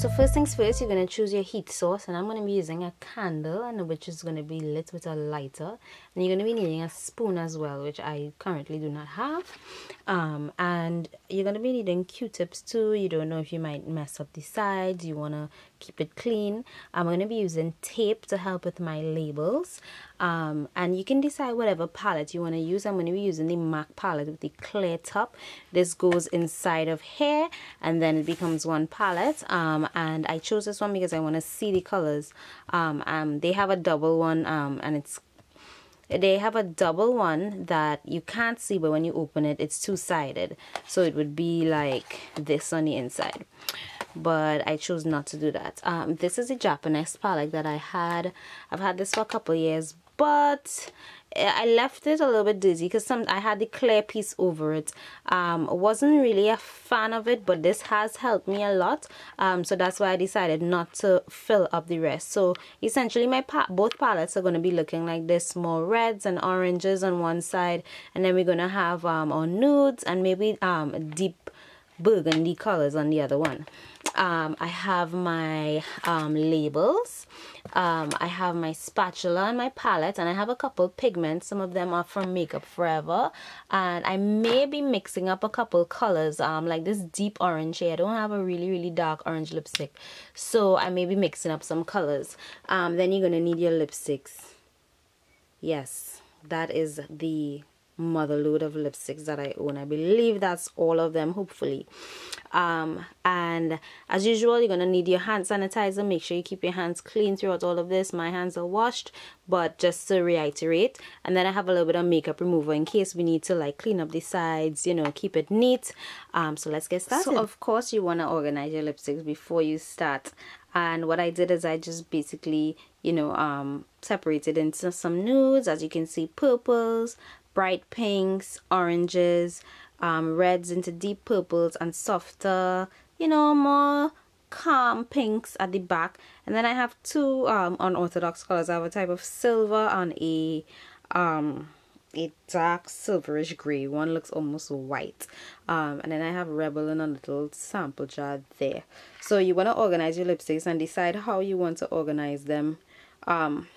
So first things first, you're going to choose your heat source, and I'm going to be using a candle, and which is going to be lit with a lighter, and you're going to be needing a spoon as well, which I currently do not have. And you're going to be needing Q-tips too. You don't know if you might mess up the sides, you want to keep it clean. I'm going to be using tape to help with my labels, and you can decide whatever palette you want to use. I'm going to be using the MAC palette with the clear top. This goes inside of here and then it becomes one palette, and I chose this one because I want to see the colors. They have a double one, and they have a double one that you can't see, but when you open it, it's two-sided, so it would be like this on the inside, but I chose not to do that. This is a Japanese palette that I've had this for a couple years, but I left it a little bit dizzy because I had the clear piece over it. Wasn't really a fan of it, but this has helped me a lot, so that's why I decided not to fill up the rest. So essentially both palettes are going to be looking like this, more reds and oranges on one side, and then we're going to have our nudes and maybe deep burgundy colors on the other one. I have my labels, I have my spatula and my palette, and I have a couple pigments. Some of them are from Makeup Forever, and I may be mixing up a couple colors, like this deep orange here. I don't have a really dark orange lipstick, so I may be mixing up some colors. Then you're gonna need your lipsticks. Yes, that is the mother load of lipsticks that I own. I believe that's all of them, hopefully. And as usual, you're gonna need your hand sanitizer. Make sure you keep your hands clean throughout all of this. My hands are washed, but just to reiterate. And then I have a little bit of makeup remover in case we need to like clean up the sides, you know, keep it neat. So let's get started. So of course you want to organize your lipsticks before you start, and what I did is I just basically, you know, separated into some nudes. As you can see, purples, bright pinks, oranges, reds into deep purples, and softer, you know, more calm pinks at the back. And then I have two unorthodox colors. I have a type of silver and a dark silverish gray. One looks almost white, and then I have Rebel in a little sample jar there. So you want to organize your lipsticks and decide how you want to organize them,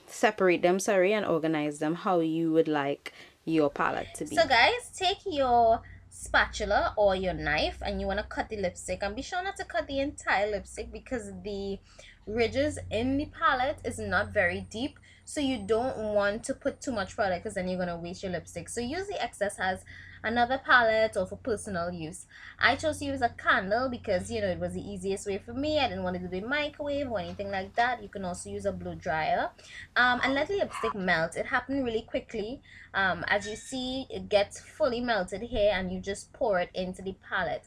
separate them, sorry, and organize them how you would like your palette to be. So guys, take your spatula or your knife and you want to cut the lipstick, and be sure not to cut the entire lipstick because the ridges in the palette is not very deep, so you don't want to put too much product because then you're going to waste your lipstick. So use the excess as another palette or for personal use. I chose to use a candle because, you know, it was the easiest way for me. I didn't want to do the microwave or anything like that. You can also use a blow dryer, and let the lipstick melt. It happened really quickly. As you see, it gets fully melted here, and you just pour it into the palette.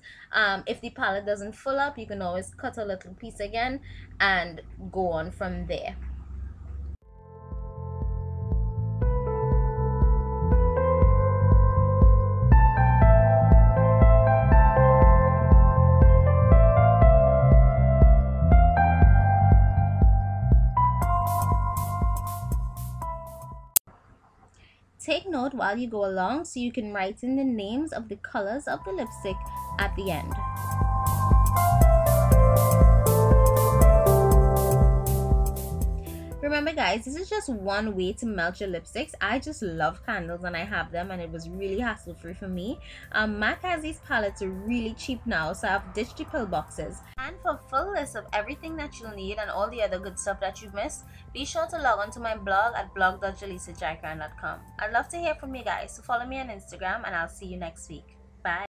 If the palette doesn't fill up, you can always cut a little piece again and go on from there. Take note while you go along so you can write in the names of the colors of the lipstick at the end. Remember guys, this is just one way to melt your lipsticks. I just love candles and I have them, and it was really hassle free for me. MAC has these palettes are really cheap now, so I've ditched the pill boxes. And for a full list of everything that you'll need and all the other good stuff that you've missed, be sure to log on to my blog at blog.jaleesajaikaran.com. I'd love to hear from you guys, so follow me on Instagram and I'll see you next week. Bye.